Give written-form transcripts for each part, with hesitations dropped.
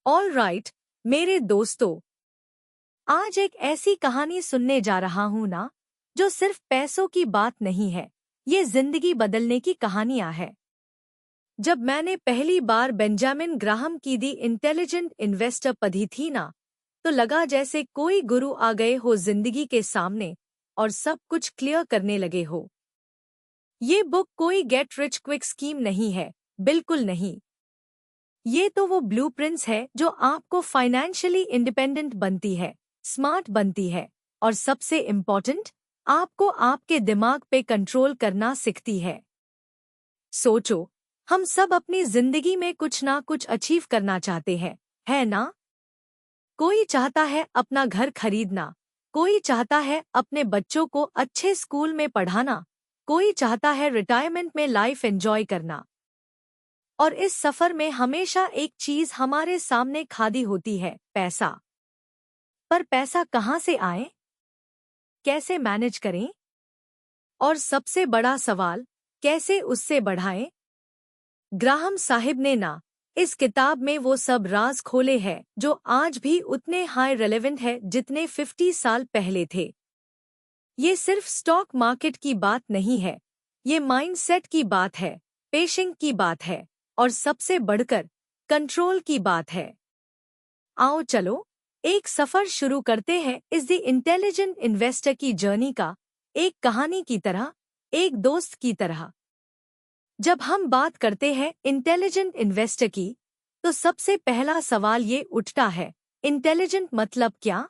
All right, मेरे दोस्तों, आज एक ऐसी कहानी सुनने जा रहा हूं ना, जो सिर्फ पैसों की बात नहीं है। ये जिंदगी बदलने की कहानियां है। जब मैंने पहली बार बेंजामिन ग्राहम की दी इंटेलिजेंट इन्वेस्टर पढ़ी थी ना, तो लगा जैसे कोई गुरु आ गए हो जिंदगी के सामने और सब कुछ क्लियर करने लगे हो। ये बुक कोई गेट रिच क्विक स्कीम नहीं है, बिल्कुल नहीं। ये तो वो ब्लूप्रिंट्स है जो आपको फाइनेंशियली इंडिपेंडेंट बनती है, स्मार्ट बनती है और सबसे इम्पोर्टेंट, आपको आपके दिमाग पे कंट्रोल करना सिखाती है। सोचो, हम सब अपनी जिंदगी में कुछ ना कुछ अचीव करना चाहते हैं, है ना? कोई चाहता है अपना घर खरीदना, कोई चाहता है अपने बच्चों को अच्छे स्कूल में पढ़ाना, कोई चाहता है रिटायरमेंट में लाइफ एंजॉय करना। और इस सफर में हमेशा एक चीज हमारे सामने खादी होती है, पैसा। पर पैसा कहाँ से आए, कैसे मैनेज करें, और सबसे बड़ा सवाल, कैसे उससे बढ़ाएं? ग्राहम साहिब ने ना इस किताब में वो सब राज खोले हैं जो आज भी उतने हाई रेलेवेंट है जितने 50 साल पहले थे। ये सिर्फ स्टॉक मार्केट की बात नहीं है, ये माइंडसेट की बात है, पेशेंस की बात है और सबसे बढ़कर कंट्रोल की बात है। आओ चलो, एक सफर शुरू करते हैं इस द इंटेलिजेंट इन्वेस्टर की जर्नी का, एक कहानी की तरह, एक दोस्त की तरह। जब हम बात करते हैं इंटेलिजेंट इन्वेस्टर की, तो सबसे पहला सवाल ये उठता है, इंटेलिजेंट मतलब क्या?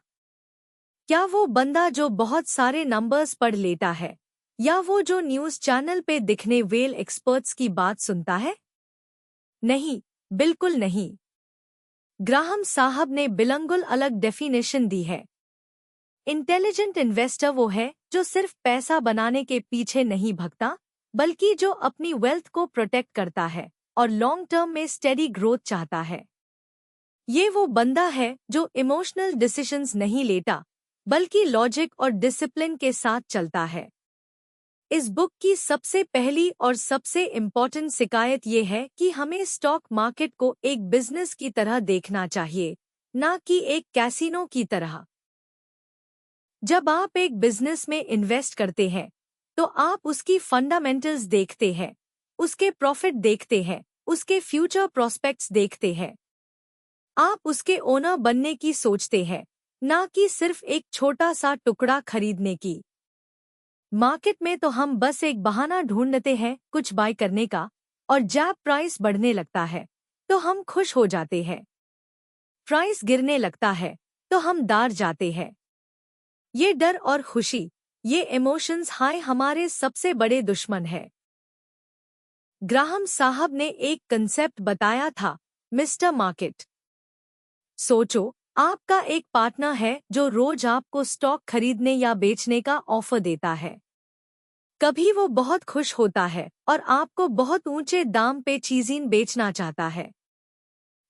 क्या वो बंदा जो बहुत सारे नंबर्स पढ़ लेता है, या वो जो न्यूज़ चैनल पे दिखने वेल एक्सपर्ट्स की बात सुनता है? नहीं, बिल्कुल नहीं। ग्राहम साहब ने बिल्कुल अलग डेफिनेशन दी है। इंटेलिजेंट इन्वेस्टर वो है जो सिर्फ पैसा बनाने के पीछे नहीं भगता, बल्कि जो अपनी वेल्थ को प्रोटेक्ट करता है और लॉन्ग टर्म में स्टेडी ग्रोथ चाहता है। ये वो बंदा है जो इमोशनल डिसीजंस नहीं लेता, बल्कि लॉजिक और डिसिप्लिन के साथ चलता है। इस बुक की सबसे पहली और सबसे इम्पॉर्टेंट शिकायत ये है कि हमें स्टॉक मार्केट को एक बिजनेस की तरह देखना चाहिए, ना कि एक कैसीनो की तरह। जब आप एक बिजनेस में इन्वेस्ट करते हैं, तो आप उसकी फंडामेंटल्स देखते हैं, उसके प्रॉफिट देखते हैं, उसके फ्यूचर प्रोस्पेक्ट्स देखते हैं। आप उसके ओनर बनने की सोचते हैं, ना कि सिर्फ एक छोटा सा टुकड़ा खरीदने की। मार्केट में तो हम बस एक बहाना ढूंढते हैं कुछ बाय करने का, और जब प्राइस बढ़ने लगता है तो हम खुश हो जाते हैं। प्राइस गिरने लगता है तो हम डर जाते हैं। ये डर और खुशी, ये इमोशंस हाय हमारे सबसे बड़े दुश्मन है। ग्राहम साहब ने एक कंसेप्ट बताया था, मिस्टर मार्केट। सोचो, आपका एक पार्टनर है जो रोज आपको स्टॉक खरीदने या बेचने का ऑफर देता है। कभी वो बहुत खुश होता है और आपको बहुत ऊंचे दाम पे चीजें बेचना चाहता है,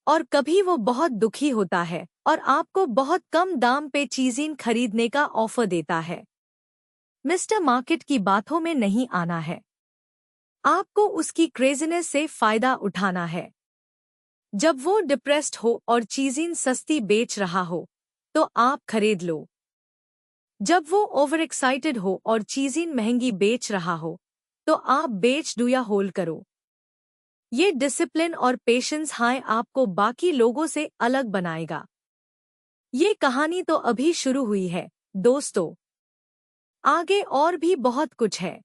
और कभी वो बहुत दुखी होता है और आपको बहुत कम दाम पे चीजें खरीदने का ऑफर देता है। मिस्टर मार्केट की बातों में नहीं आना है, आपको उसकी क्रेजीनेस से फायदा उठाना है। जब वो डिप्रेस्ड हो और चीजें सस्ती बेच रहा हो, तो आप खरीद लो। जब वो ओवर एक्साइटेड हो और चीजें महंगी बेच रहा हो, तो आप बेच दो या होल्ड करो। ये डिसिप्लिन और पेशेंस हाय आपको बाकी लोगों से अलग बनाएगा। ये कहानी तो अभी शुरू हुई है, दोस्तों। आगे और भी बहुत कुछ है।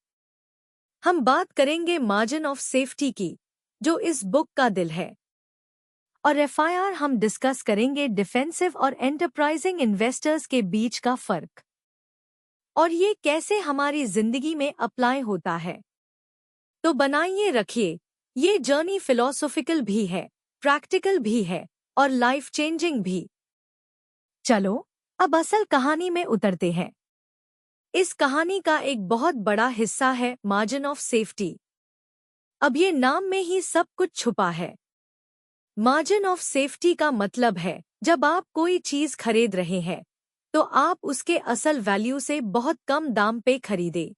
हम बात करेंगे मार्जिन ऑफ सेफ्टी की, जो इस बुक का दिल है। और एफआईआर हम डिस्कस करेंगे डिफेंसिव और एंटरप्राइजिंग इन्वेस्टर्स के बीच का फर्क, और ये कैसे हमारी जिंदगी में अप्लाई होता है। तो बनाइए रखिए, ये जर्नी फिलोसॉफिकल भी है, प्रैक्टिकल भी है और लाइफ चेंजिंग भी। चलो, अब असल कहानी में उतरते हैं। इस कहानी का एक बहुत बड़ा हिस्सा है मार्जिन ऑफ सेफ्टी। अब ये नाम में ही सब कुछ छुपा है। मार्जिन ऑफ सेफ्टी का मतलब है, जब आप कोई चीज खरीद रहे हैं, तो आप उसके असल वैल्यू से बहुत कम दाम पे खरीदे।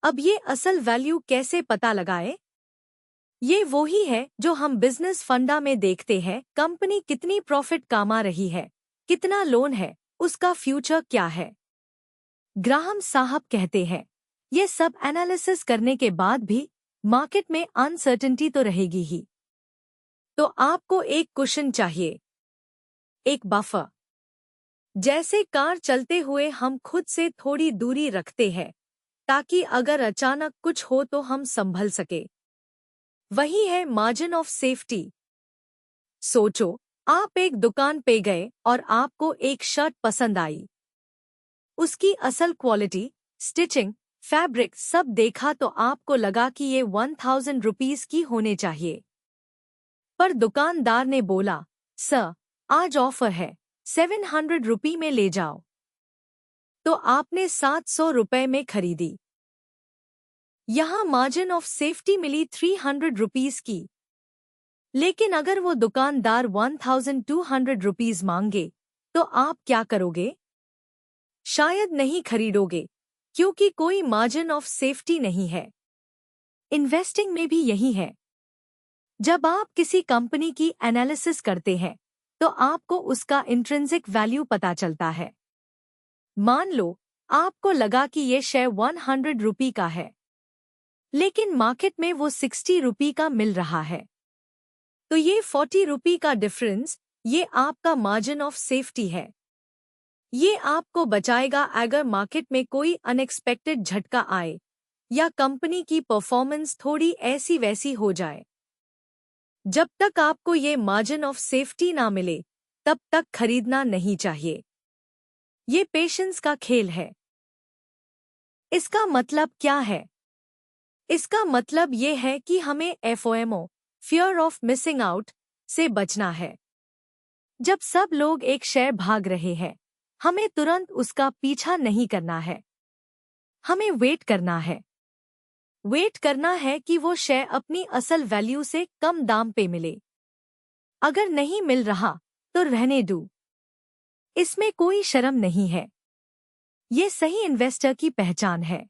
अब ये असल वैल्यू कैसे पता लगाए? ये वो ही है जो हम बिजनेस फंडा में देखते हैं। कंपनी कितनी प्रॉफिट कमा रही है, कितना लोन है, उसका फ्यूचर क्या है। ग्राहम साहब कहते हैं, ये सब एनालिसिस करने के बाद भी मार्केट में अनसर्टेनिटी तो रहेगी ही। तो आपको एक कुशन चाहिए, एक बफर। जैसे कार चलते हुए हम खुद से थोड़ी दूरी रखते हैं ताकि अगर अचानक कुछ हो तो हम संभल सके। वही है मार्जिन ऑफ सेफ्टी। सोचो, आप एक दुकान पे गए और आपको एक शर्ट पसंद आई। उसकी असल क्वालिटी, स्टिचिंग, फैब्रिक सब देखा तो आपको लगा कि ये 1000 रुपीस की होने चाहिए। पर दुकानदार ने बोला, सर आज ऑफर है, 700 रुपये में ले जाओ। तो आपने 700 रुपये में खरीदी। यहाँ मार्जिन ऑफ सेफ्टी मिली 300 रुपीस की। लेकिन अगर वो दुकानदार 1200 रुपीस मांगे तो आप क्या करोगे? शायद नहीं खरीदोगे, क्योंकि कोई मार्जिन ऑफ सेफ्टी नहीं है। इन्वेस्टिंग में भी यही है। जब आप किसी कंपनी की एनालिसिस करते हैं तो आपको उसका इंट्रिंसिक वैल्यू पता चलता है। मान लो आपको लगा कि ये शेयर 100 रुपये का है, लेकिन मार्केट में वो 60 रुपये का मिल रहा है। तो ये 40 रुपये का डिफरेंस, ये आपका मार्जिन ऑफ सेफ्टी है। ये आपको बचाएगा अगर मार्केट में कोई अनएक्सपेक्टेड झटका आए या कंपनी की परफॉर्मेंस थोड़ी ऐसी वैसी हो जाए। जब तक आपको ये मार्जिन ऑफ सेफ्टी ना मिले तब तक खरीदना नहीं चाहिए। ये पेशेंस का खेल है। इसका मतलब क्या है? इसका मतलब ये है कि हमें FOMO, fear of missing out, से बचना है। जब सब लोग एक शेयर भाग रहे हैं, हमें तुरंत उसका पीछा नहीं करना है। हमें वेट करना है। वेट करना है कि वो शेयर अपनी असल वैल्यू से कम दाम पे मिले। अगर नहीं मिल रहा तो रहने दो। इसमें कोई शर्म नहीं है। ये सही इन्वेस्टर की पहचान है।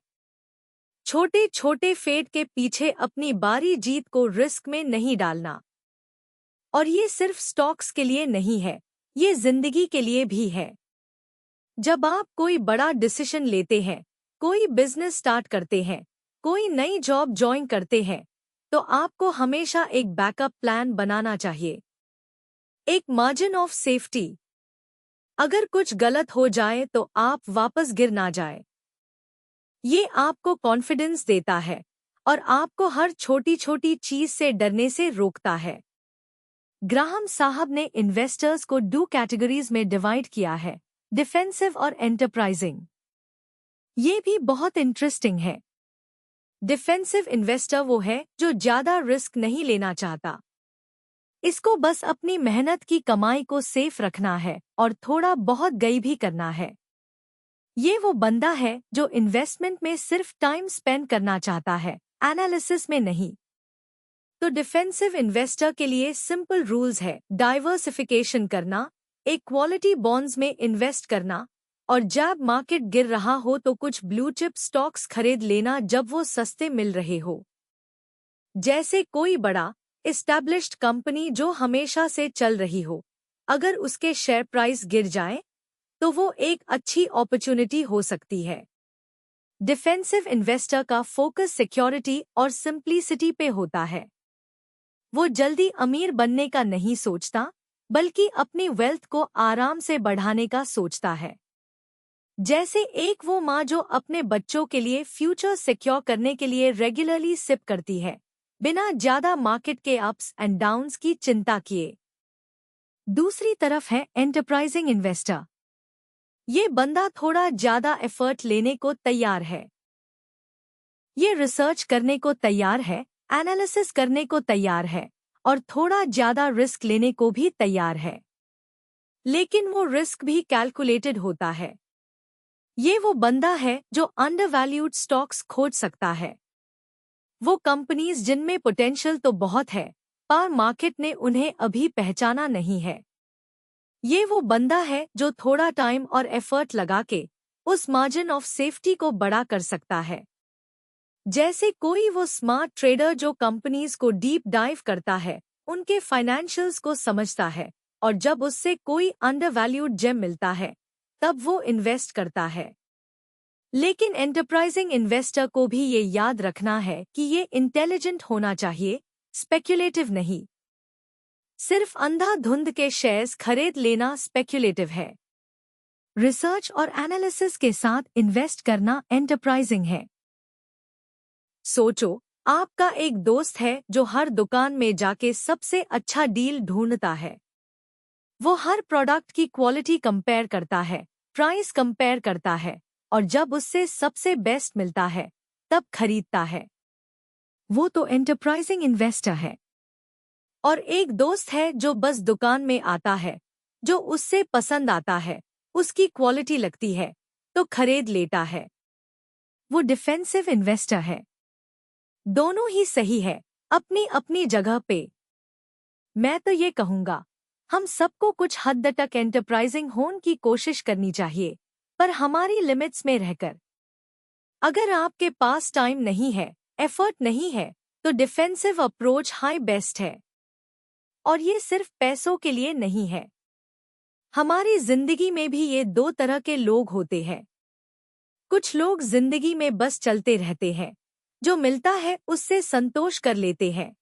छोटे छोटे फेड के पीछे अपनी बारी जीत को रिस्क में नहीं डालना। और ये सिर्फ स्टॉक्स के लिए नहीं है, ये जिंदगी के लिए भी है। जब आप कोई बड़ा डिसीजन लेते हैं, कोई बिजनेस स्टार्ट करते हैं, कोई नई जॉब ज्वाइन करते हैं, तो आपको हमेशा एक बैकअप प्लान बनाना चाहिए। एक मार्जिन ऑफ सेफ्टी। अगर कुछ गलत हो जाए तो आप वापस गिर ना जाए। ये आपको कॉन्फिडेंस देता है और आपको हर छोटी छोटी चीज से डरने से रोकता है। ग्राहम साहब ने इन्वेस्टर्स को 2 कैटेगरीज में डिवाइड किया है, डिफेंसिव और एंटरप्राइजिंग। ये भी बहुत इंटरेस्टिंग है। डिफेंसिव इन्वेस्टर वो है जो ज्यादा रिस्क नहीं लेना चाहता। इसको बस अपनी मेहनत की कमाई को सेफ रखना है और थोड़ा बहुत गई भी करना है। ये वो बंदा है जो इन्वेस्टमेंट में सिर्फ टाइम स्पेंड करना चाहता है, एनालिसिस में नहीं। तो डिफेंसिव इन्वेस्टर के लिए सिंपल रूल्स है, डाइवर्सिफिकेशन करना, एक क्वालिटी बॉन्ड्स में इन्वेस्ट करना, और जब मार्केट गिर रहा हो तो कुछ ब्लू चिप स्टॉक्स खरीद लेना जब वो सस्ते मिल रहे हो। जैसे कोई बड़ा एस्टैब्लिश्ड कंपनी जो हमेशा से चल रही हो, अगर उसके शेयर प्राइस गिर जाए तो वो एक अच्छी अपॉर्चुनिटी हो सकती है। डिफेंसिव इन्वेस्टर का फोकस सिक्योरिटी और सिंप्लिसिटी पे होता है। वो जल्दी अमीर बनने का नहीं सोचता, बल्कि अपनी वेल्थ को आराम से बढ़ाने का सोचता है। जैसे एक वो माँ जो अपने बच्चों के लिए फ्यूचर सिक्योर करने के लिए रेगुलरली सिप करती है, बिना ज्यादा मार्केट के अप्स एंड डाउन्स की चिंता किए। दूसरी तरफ है एंटरप्राइजिंग इन्वेस्टर। ये बंदा थोड़ा ज्यादा एफर्ट लेने को तैयार है। ये रिसर्च करने को तैयार है, एनालिसिस करने को तैयार है और थोड़ा ज्यादा रिस्क लेने को भी तैयार है। लेकिन वो रिस्क भी कैलकुलेटेड होता है। ये वो बंदा है जो अंडरवैल्यूड स्टॉक्स खोज सकता है। वो कंपनीज जिनमें पोटेंशियल तो बहुत है, पर मार्केट ने उन्हें अभी पहचाना नहीं है। ये वो बंदा है जो थोड़ा टाइम और एफर्ट लगा के उस मार्जिन ऑफ सेफ्टी को बड़ा कर सकता है। जैसे कोई वो स्मार्ट ट्रेडर जो कंपनीज को डीप डाइव करता है, उनके फाइनेंशियल्स को समझता है, और जब उससे कोई अंडरवैल्यूड जेम मिलता है तब वो इन्वेस्ट करता है। लेकिन एंटरप्राइजिंग इन्वेस्टर को भी ये याद रखना है कि ये इंटेलिजेंट होना चाहिए, स्पेक्युलेटिव नहीं। सिर्फ अंधाधुंध के शेयर्स खरीद लेना स्पेक्युलेटिव है। रिसर्च और एनालिसिस के साथ इन्वेस्ट करना एंटरप्राइजिंग है। सोचो, आपका एक दोस्त है जो हर दुकान में जाके सबसे अच्छा डील ढूंढता है। वो हर प्रोडक्ट की क्वालिटी कंपेयर करता है, प्राइस कंपेयर करता है, और जब उससे सबसे बेस्ट मिलता है तब खरीदता है। वो तो एंटरप्राइजिंग इन्वेस्टर है। और एक दोस्त है जो बस दुकान में आता है, जो उससे पसंद आता है, उसकी क्वालिटी लगती है तो खरीद लेता है। वो डिफेंसिव इन्वेस्टर है। दोनों ही सही है, अपनी अपनी जगह पे। मैं तो ये कहूँगा, हम सबको कुछ हद तक एंटरप्राइजिंग होने की कोशिश करनी चाहिए, पर हमारी लिमिट्स में रहकर। अगर आपके पास टाइम नहीं है, एफर्ट नहीं है, तो डिफेंसिव अप्रोच हाई बेस्ट है। और ये सिर्फ पैसों के लिए नहीं है। हमारी जिंदगी में भी ये दो तरह के लोग होते हैं। कुछ लोग जिंदगी में बस चलते रहते हैं, जो मिलता है उससे संतोष कर लेते हैं।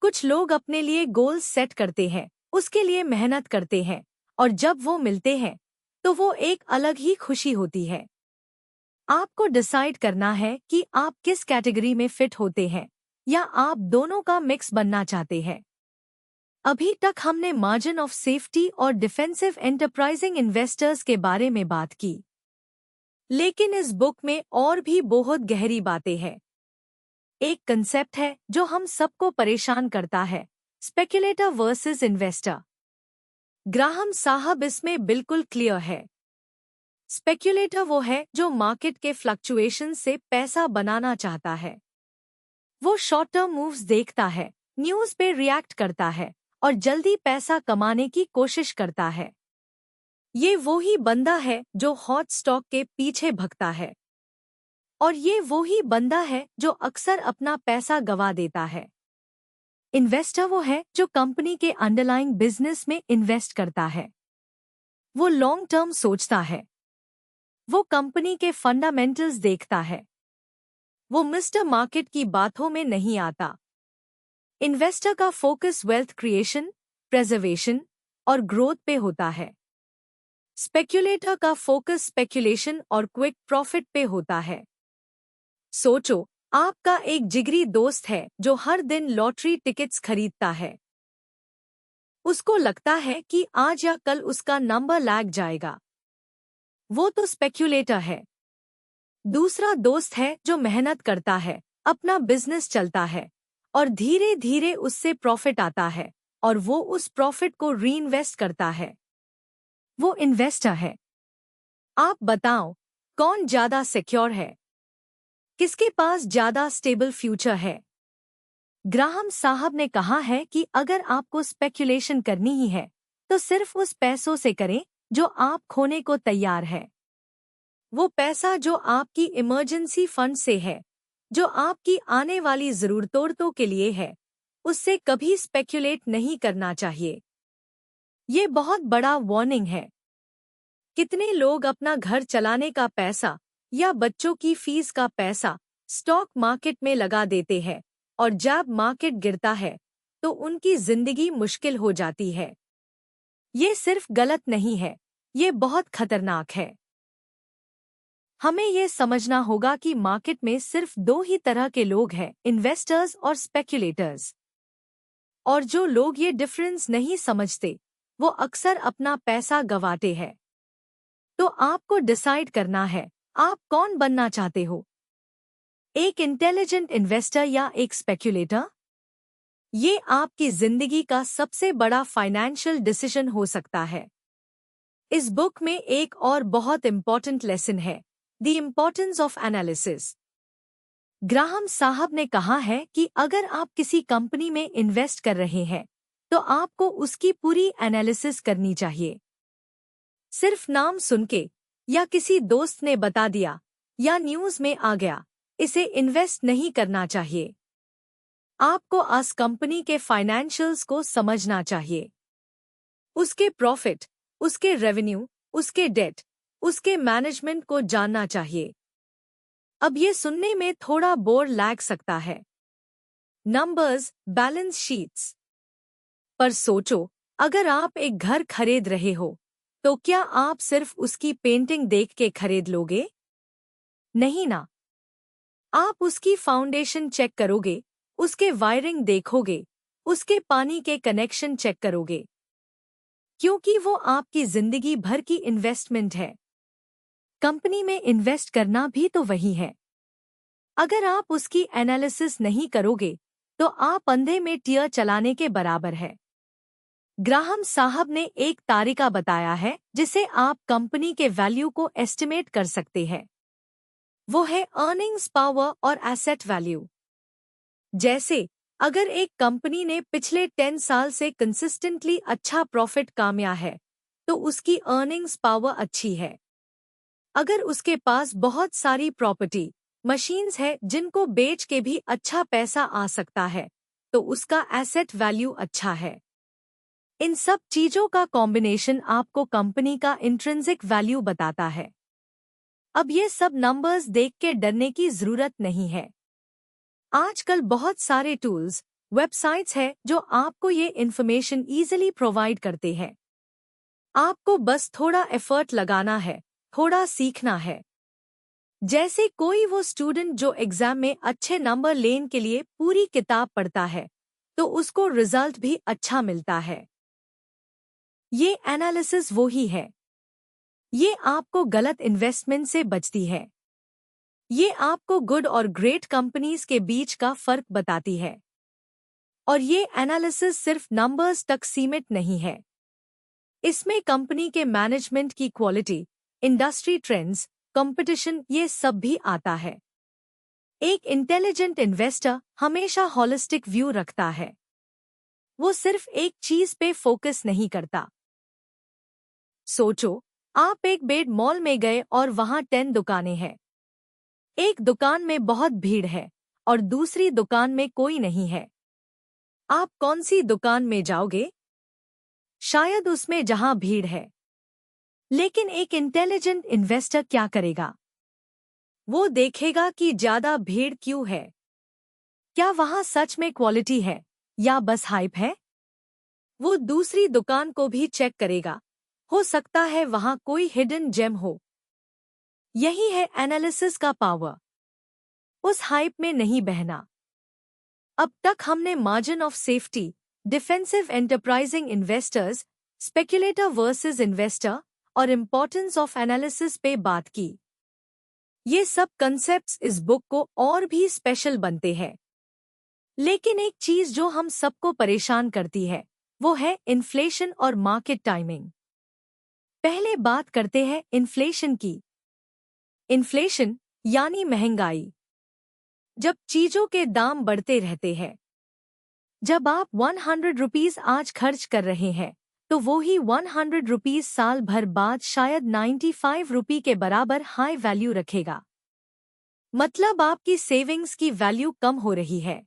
कुछ लोग अपने लिए गोल्स सेट करते हैं, उसके लिए मेहनत करते हैं, और जब वो मिलते हैं तो वो एक अलग ही खुशी होती है। आपको डिसाइड करना है कि आप किस कैटेगरी में फिट होते हैं, या आप दोनों का मिक्स बनना चाहते हैं। अभी तक हमने मार्जिन ऑफ सेफ्टी और डिफेंसिव एंटरप्राइजिंग इन्वेस्टर्स के बारे में बात की, लेकिन इस बुक में और भी बहुत गहरी बातें हैं। एक कंसेप्ट है जो हम सबको परेशान करता है, स्पेक्युलेटर वर्सेस इन्वेस्टर। ग्राहम साहब इसमें बिल्कुल क्लियर है। स्पेक्युलेटर वो है जो मार्केट के फ्लक्चुएशन से पैसा बनाना चाहता है। वो शॉर्ट टर्म मूव्स देखता है, न्यूज़ पे रिएक्ट करता है, और जल्दी पैसा कमाने की कोशिश करता है। ये वो ही बंदा है जो हॉट स्टॉक के पीछे भगता है। और ये वो ही बंदा है जो अक्सर अपना पैसा गवा देता है। इन्वेस्टर वो है जो कंपनी के अंडरलाइंग बिजनेस में इन्वेस्ट करता है। वो लॉन्ग टर्म सोचता है। वो कंपनी के फंडामेंटल्स देखता है। वो मिस्टर मार्केट की बातों में नहीं आता। इन्वेस्टर का फोकस वेल्थ क्रिएशन, प्रेजर्वेशन और ग्रोथ पे होता है। स्पेक्युलेटर का फोकस स्पेक्युलेशन और क्विक प्रॉफिट पे होता है। सोचो, आपका एक जिगरी दोस्त है जो हर दिन लॉटरी टिकट्स खरीदता है। उसको लगता है कि आज या कल उसका नंबर लग जाएगा। वो तो स्पेक्युलेटर है। दूसरा दोस्त है जो मेहनत करता है, अपना बिजनेस चलता है, और धीरे धीरे उससे प्रॉफिट आता है, और वो उस प्रॉफिट को रीइन्वेस्ट करता है। वो इन्वेस्टर है। आप बताओ, कौन ज्यादा सिक्योर है? किसके पास ज्यादा स्टेबल फ्यूचर है? ग्राहम साहब ने कहा है कि अगर आपको स्पेक्युलेशन करनी ही है तो सिर्फ उस पैसों से करें जो आप खोने को तैयार है। वो पैसा जो आपकी इमरजेंसी फंड से है, जो आपकी आने वाली जरूरतों के लिए है, उससे कभी स्पेक्युलेट नहीं करना चाहिए। ये बहुत बड़ा वार्निंग है। कितने लोग अपना घर चलाने का पैसा या बच्चों की फीस का पैसा स्टॉक मार्केट में लगा देते हैं, और जब मार्केट गिरता है तो उनकी जिंदगी मुश्किल हो जाती है। ये सिर्फ गलत नहीं है, ये बहुत खतरनाक है। हमें ये समझना होगा कि मार्केट में सिर्फ दो ही तरह के लोग हैं, इन्वेस्टर्स और स्पेक्युलेटर्स। और जो लोग ये डिफरेंस नहीं समझते, वो अक्सर अपना पैसा गंवाते हैं। तो आपको डिसाइड करना है, आप कौन बनना चाहते हो, एक इंटेलिजेंट इन्वेस्टर या एक स्पेक्युलेटर? ये आपकी जिंदगी का सबसे बड़ा फाइनेंशियल डिसीजन हो सकता है। इस बुक में एक और बहुत इंपॉर्टेंट लेसन है, the importance of analysis. Graham साहब ने कहा है कि अगर आप किसी कंपनी में इन्वेस्ट कर रहे हैं तो आपको उसकी पूरी एनालिसिस करनी चाहिए। सिर्फ नाम सुन के, या किसी दोस्त ने बता दिया, या न्यूज में आ गया, इसे इन्वेस्ट नहीं करना चाहिए। आपको उस कंपनी के फाइनेंशियल्स को समझना चाहिए, उसके प्रॉफिट, उसके रेवेन्यू, उसके डेट, उसके मैनेजमेंट को जानना चाहिए। अब ये सुनने में थोड़ा बोर लग सकता है, नंबर्स, बैलेंस शीट्स। पर सोचो, अगर आप एक घर खरीद रहे हो, तो क्या आप सिर्फ उसकी पेंटिंग देख के खरीद लोगे? नहीं ना। आप उसकी फाउंडेशन चेक करोगे, उसके वायरिंग देखोगे, उसके पानी के कनेक्शन चेक करोगे, क्योंकि वो आपकी जिंदगी भर की इन्वेस्टमेंट है। कंपनी में इन्वेस्ट करना भी तो वही है। अगर आप उसकी एनालिसिस नहीं करोगे, तो आप अंधे में टियर चलाने के बराबर है। ग्राहम साहब ने एक तारिका बताया है जिसे आप कंपनी के वैल्यू को एस्टिमेट कर सकते हैं। वो है अर्निंग्स पावर और एसेट वैल्यू। जैसे अगर एक कंपनी ने पिछले 10 साल से कंसिस्टेंटली अच्छा प्रॉफिट कमाया है, तो उसकी अर्निंग्स पावर अच्छी है। अगर उसके पास बहुत सारी प्रॉपर्टी, मशीन्स है जिनको बेच के भी अच्छा पैसा आ सकता है, तो उसका एसेट वैल्यू अच्छा है। इन सब चीजों का कॉम्बिनेशन आपको कंपनी का इंट्रिंसिक वैल्यू बताता है। अब ये सब नंबर्स देख के डरने की जरूरत नहीं है। आजकल बहुत सारे टूल्स, वेबसाइट्स हैं जो आपको ये इन्फॉर्मेशन इजीली प्रोवाइड करते हैं। आपको बस थोड़ा एफर्ट लगाना है, थोड़ा सीखना है। जैसे कोई वो स्टूडेंट जो एग्जाम में अच्छे नंबर लेने के लिए पूरी किताब पढ़ता है, तो उसको रिजल्ट भी अच्छा मिलता है। ये एनालिसिस वो ही है। ये आपको गलत इन्वेस्टमेंट से बचती है। ये आपको गुड और ग्रेट कंपनीज के बीच का फर्क बताती है। और ये एनालिसिस सिर्फ नंबर्स तक सीमित नहीं है। इसमें कंपनी के मैनेजमेंट की क्वालिटी, इंडस्ट्री ट्रेंड्स, कंपटीशन, ये सब भी आता है। एक इंटेलिजेंट इन्वेस्टर हमेशा हॉलिस्टिक व्यू रखता है। वो सिर्फ एक चीज पे फोकस नहीं करता। सोचो, आप एक बेड मॉल में गए और वहां 10 दुकानें हैं। एक दुकान में बहुत भीड़ है और दूसरी दुकान में कोई नहीं है। आप कौन सी दुकान में जाओगे? शायद उसमें जहां भीड़ है। लेकिन एक इंटेलिजेंट इन्वेस्टर क्या करेगा? वो देखेगा कि ज्यादा भीड़ क्यों है। क्या वहां सच में क्वालिटी है या बस हाइप है? वो दूसरी दुकान को भी चेक करेगा। हो सकता है वहां कोई हिडन जेम हो। यही है एनालिसिस का पावर। उस हाइप में नहीं बहना। अब तक हमने margin of safety, defensive enterprising investors, speculator versus investor और इम्पोर्टेंस ऑफ एनालिसिस पे बात की। ये सब कंसेप्ट्स इस बुक को और भी स्पेशल बनते हैं। लेकिन एक चीज जो हम सबको परेशान करती है, वो है इन्फ्लेशन और मार्केट टाइमिंग। पहले बात करते हैं इन्फ्लेशन की। इन्फ्लेशन यानी महंगाई। जब चीजों के दाम बढ़ते रहते हैं, जब आप 100 रुपीज आज खर्च कर रहे हैं, तो वो ही 100 रुपीज साल भर बाद शायद 95 रुपये के बराबर हाई वैल्यू रखेगा। मतलब आपकी सेविंग्स की वैल्यू कम हो रही है।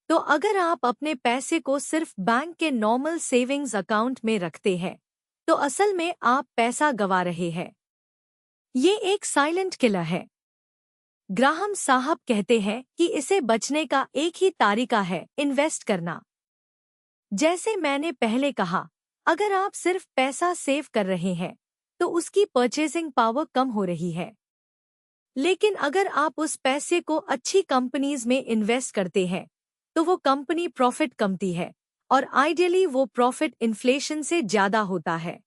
तो अगर आप अपने पैसे को सिर्फ बैंक के नॉर्मल सेविंग्स अकाउंट में रखते हैं, तो असल में आप पैसा गंवा रहे हैं। ये एक साइलेंट किलर है। ग्राहम साहब कहते हैं कि इसे बचने का एक ही तरीका है, इन्वेस्ट करना। जैसे मैंने पहले कहा, अगर आप सिर्फ पैसा सेव कर रहे हैं, तो उसकी परचेजिंग पावर कम हो रही है। लेकिन अगर आप उस पैसे को अच्छी कंपनीज में इन्वेस्ट करते हैं, तो वो कंपनी प्रॉफिट कमाती है और आइडियली वो प्रॉफिट इन्फ्लेशन से ज्यादा होता है।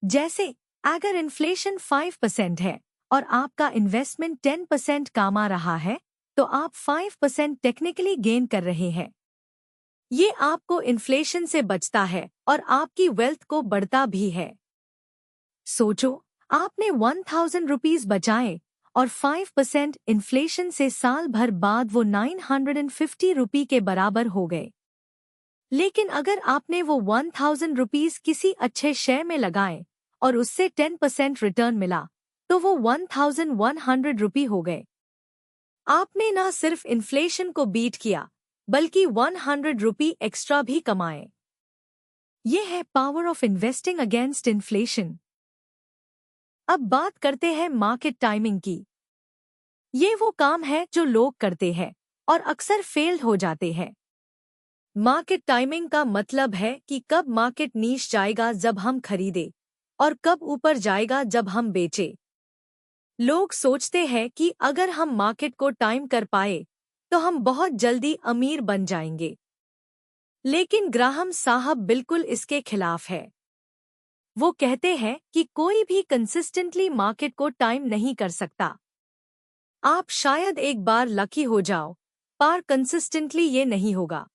जैसे अगर इन्फ्लेशन 5% है और आपका इन्वेस्टमेंट 10% कमा रहा है, तो आप 5% टेक्निकली गेन कर रहे हैं। ये आपको इन्फ्लेशन से बचता है और आपकी वेल्थ को बढ़ता भी है। सोचो, आपने 1000 रुपीज बचाए और 5% इन्फ्लेशन से साल भर बाद वो 950 रुपये के बराबर हो गए। लेकिन अगर आपने वो 1000 रुपीज किसी अच्छे शेयर में लगाए और उससे 10% रिटर्न मिला, तो वो 1100 रुपये हो गए। आपने ना सिर्फ इन्फ्लेशन को बीट किया, बल्कि 100 रुपये एक्स्ट्रा भी कमाए। ये है power of investing against inflation. अब बात करते हैं मार्केट टाइमिंग की। ये वो काम है जो लोग करते हैं और अक्सर फेल्ड हो जाते हैं। मार्केट टाइमिंग का मतलब है कि कब मार्केट नीचे जाएगा जब हम खरीदें और कब ऊपर जाएगा जब हम बेचें। लोग सोचते हैं कि अगर हम मार्केट को टाइम कर पाए तो हम बहुत जल्दी अमीर बन जाएंगे, लेकिन ग्राहम साहब बिल्कुल इसके खिलाफ है। वो कहते हैं कि कोई भी कंसिस्टेंटली मार्केट को टाइम नहीं कर सकता। आप शायद एक बार लकी हो जाओ, पर कंसिस्टेंटली ये नहीं होगा।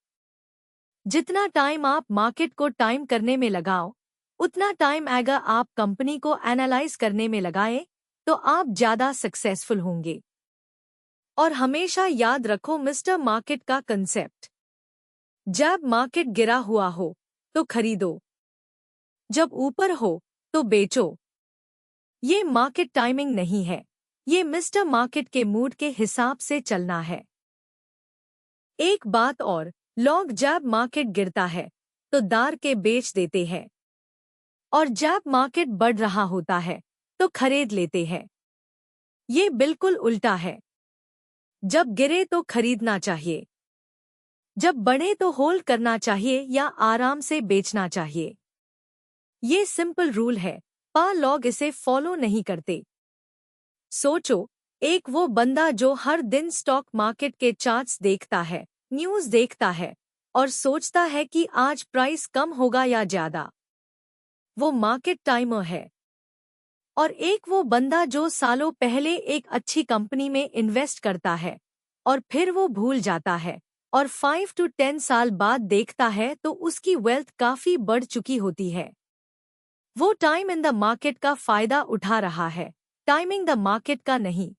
जितना टाइम आप मार्केट को टाइम करने में लगाओ, उतना टाइम अगर आप कंपनी को एनालाइज करने में लगाएं, तो आप ज्यादा सक्सेसफुल होंगे। और हमेशा याद रखो मिस्टर मार्केट का कंसेप्ट। जब मार्केट गिरा हुआ हो तो खरीदो, जब ऊपर हो तो बेचो। ये मार्केट टाइमिंग नहीं है, ये मिस्टर मार्केट के मूड के हिसाब से चलना है। एक बात और, लोग जब मार्केट गिरता है तो दार के बेच देते हैं, और जब मार्केट बढ़ रहा होता है तो खरीद लेते हैं। ये बिल्कुल उल्टा है। जब गिरे तो खरीदना चाहिए, जब बढ़े तो होल्ड करना चाहिए या आराम से बेचना चाहिए। ये सिंपल रूल है, पर लोग इसे फॉलो नहीं करते। सोचो, एक वो बंदा जो हर दिन स्टॉक मार्केट के चार्ट्स देखता है, न्यूज़ देखता है और सोचता है कि आज प्राइस कम होगा या ज्यादा। वो मार्केट टाइमर है। और एक वो बंदा जो सालों पहले एक अच्छी कंपनी में इन्वेस्ट करता है और फिर वो भूल जाता है और 5 to 10 साल बाद देखता है तो उसकी वेल्थ काफी बढ़ चुकी होती है। वो टाइम इन द मार्केट का फायदा उठा रहा है, टाइमिंग द मार्केट का नहीं।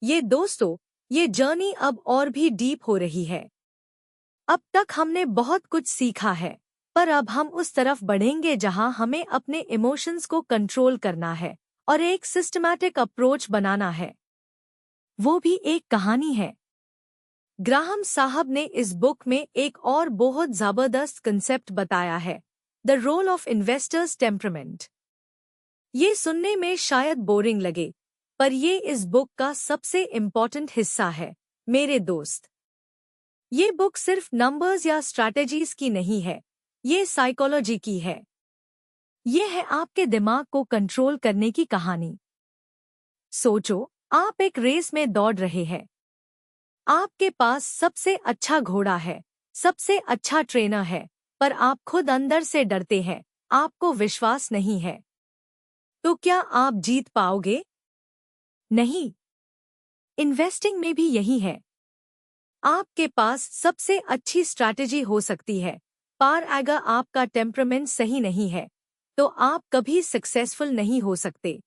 ये दोस्तों, ये जर्नी अब और भी डीप हो रही है। अब तक हमने बहुत कुछ सीखा है, पर अब हम उस तरफ बढ़ेंगे जहां हमें अपने इमोशंस को कंट्रोल करना है और एक सिस्टमैटिक अप्रोच बनाना है। वो भी एक कहानी है। ग्राहम साहब ने इस बुक में एक और बहुत जबरदस्त कंसेप्ट बताया है, the role of investors temperament. ये सुनने में शायद बोरिंग लगे, पर ये इस बुक का सबसे इम्पॉर्टेंट हिस्सा है मेरे दोस्त। ये बुक सिर्फ नंबर्स या स्ट्रैटेजीज की नहीं है, ये साइकोलॉजी की है। ये है आपके दिमाग को कंट्रोल करने की कहानी। सोचो, आप एक रेस में दौड़ रहे हैं। आपके पास सबसे अच्छा घोड़ा है, सबसे अच्छा ट्रेनर है, पर आप खुद अंदर से डरते हैं, आपको विश्वास नहीं है। तो क्या आप जीत पाओगे? नहीं। इन्वेस्टिंग में भी यही है। आपके पास सबसे अच्छी स्ट्रैटेजी हो सकती है, पर अगर आपका टेम्परामेंट सही नहीं है, तो आप कभी सक्सेसफुल नहीं हो सकते।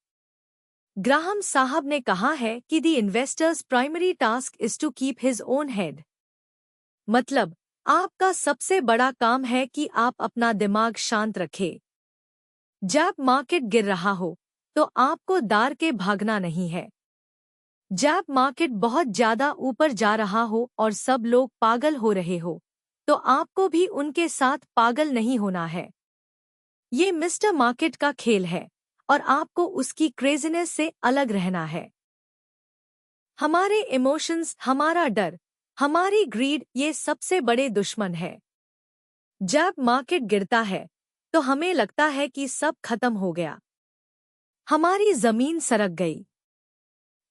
ग्राहम साहब ने कहा है कि the investors primary task is to keep his own head. मतलब, आपका सबसे बड़ा काम है कि आप अपना दिमाग शांत रखें। जब मार्केट गिर रहा हो, तो आपको दार के भागना नहीं है। जब मार्केट बहुत ज्यादा ऊपर जा रहा हो और सब लोग पागल हो रहे हो, तो आपको भी उनके साथ पागल नहीं होना है। ये मिस्टर मार्केट का खेल है और आपको उसकी क्रेजीनेस से अलग रहना है। हमारे इमोशंस, हमारा डर, हमारी ग्रीड, ये सबसे बड़े दुश्मन है। जब मार्केट गिरता है तो हमें लगता है कि सब खत्म हो गया, हमारी जमीन सरक गई।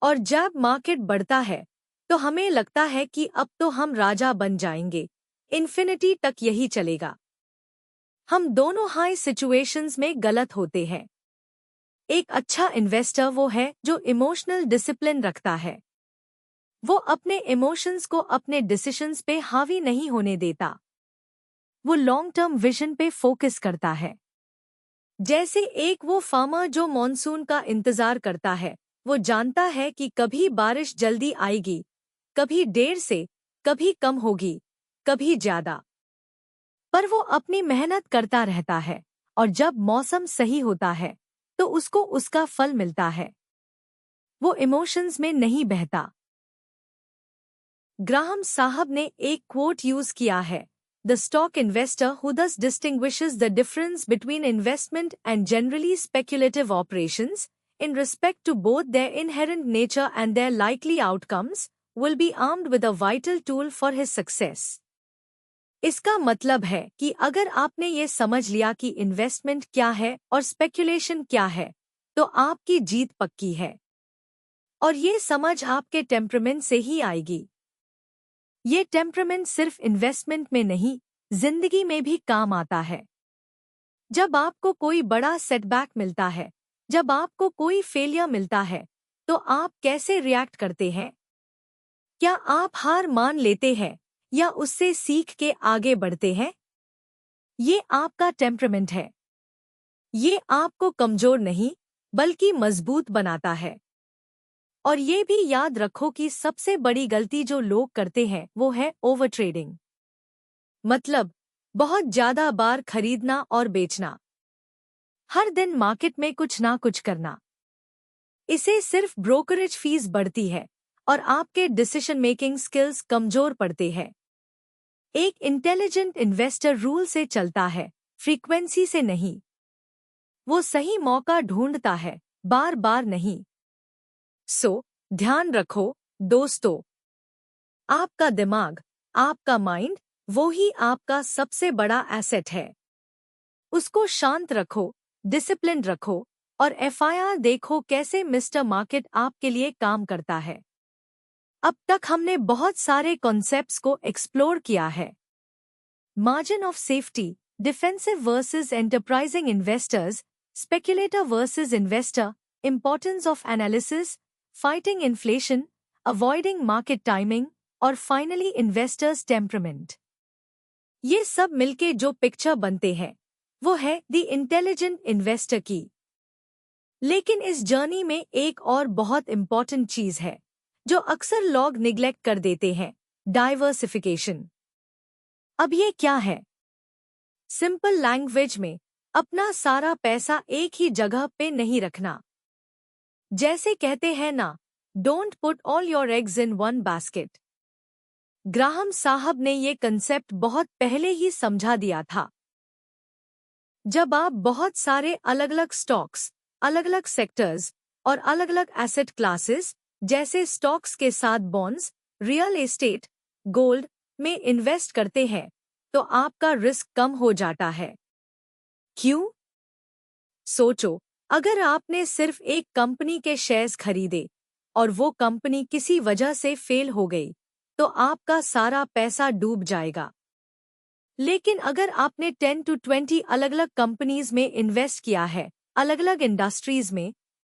और जब मार्केट बढ़ता है तो हमें लगता है कि अब तो हम राजा बन जाएंगे, इन्फिनिटी तक यही चलेगा। हम दोनों हाई सिचुएशंस में गलत होते हैं। एक अच्छा इन्वेस्टर वो है जो इमोशनल डिसिप्लिन रखता है। वो अपने इमोशंस को अपने डिसीजंस पे हावी नहीं होने देता। वो लॉन्ग टर्म विजन पे फोकस करता है। जैसे एक वो फार्मर जो मॉनसून का इंतजार करता है। वो जानता है कि कभी बारिश जल्दी आएगी, कभी देर से, कभी कम होगी, कभी ज्यादा, पर वो अपनी मेहनत करता रहता है और जब मौसम सही होता है तो उसको उसका फल मिलता है। वो इमोशंस में नहीं बहता। ग्राहम साहब ने एक क्वोट यूज किया है, the stock investor who thus distinguishes the difference between investment and generally speculative operations, in respect to both their inherent nature and their likely outcomes, will be armed with a vital tool for his success. इसका मतलब है कि अगर आपने ये समझ लिया कि इन्वेस्टमेंट क्या है और स्पेक्युलेशन क्या है, तो आपकी जीत पक्की है। और ये समझ आपके टेम्परामेंट से ही आएगी। ये टेम्परामेंट सिर्फ इन्वेस्टमेंट में नहीं, जिंदगी में भी काम आता है। जब आपको कोई बड़ा सेटबैक मिलता है, जब आपको कोई फेलियर मिलता है, तो आप कैसे रिएक्ट करते हैं? क्या आप हार मान लेते हैं या उससे सीख के आगे बढ़ते हैं? ये आपका टेम्परामेंट है। ये आपको कमजोर नहीं, बल्कि मजबूत बनाता है। और ये भी याद रखो कि सबसे बड़ी गलती जो लोग करते हैं वो है ओवर ट्रेडिंग। मतलब बहुत ज्यादा बार खरीदना और बेचना, हर दिन मार्केट में कुछ ना कुछ करना। इसे सिर्फ ब्रोकरेज फीस बढ़ती है और आपके डिसीजन मेकिंग स्किल्स कमजोर पड़ते हैं। एक इंटेलिजेंट इन्वेस्टर रूल से चलता है, फ्रीक्वेंसी से नहीं। वो सही मौका ढूंढता है, बार बार नहीं। ध्यान रखो दोस्तों, आपका दिमाग, आपका माइंड, वो ही आपका सबसे बड़ा एसेट है। उसको शांत रखो, डिसिप्लिन रखो और एफआईआर देखो कैसे मिस्टर मार्केट आपके लिए काम करता है। अब तक हमने बहुत सारे कॉन्सेप्ट्स को एक्सप्लोर किया है। Margin of safety, defensive versus enterprising investors, speculator versus investor, importance of analysis, fighting inflation, avoiding market timing और फाइनली इन्वेस्टर्स टेम्परामेंट। ये सब मिलके जो पिक्चर बनते हैं वो है द इंटेलिजेंट इन्वेस्टर की। लेकिन इस जर्नी में एक और बहुत इंपॉर्टेंट चीज है जो अक्सर लोग निग्लेक्ट कर देते हैं, डाइवर्सिफिकेशन। अब ये क्या है? सिंपल लैंग्वेज में अपना सारा पैसा एक ही जगह पे नहीं रखना। जैसे कहते हैं ना, don't put all your eggs in one basket. Graham साहब ने ये कंसेप्ट बहुत पहले ही समझा दिया था। जब आप बहुत सारे अलग अलग स्टॉक्स, अलग अलग सेक्टर्स और अलग अलग एसेट क्लासेस जैसे स्टॉक्स के साथ बॉन्ड्स, रियल एस्टेट, गोल्ड में इन्वेस्ट करते हैं, तो आपका रिस्क कम हो जाता है। क्यों? सोचो, अगर आपने सिर्फ एक कंपनी के शेयर्स खरीदे और वो कंपनी किसी वजह से फेल हो गई, तो आपका सारा पैसा डूब जाएगा। लेकिन अगर आपने 10 to 20 अलग अलग कंपनीज में इन्वेस्ट किया है, अलग अलग इंडस्ट्रीज में,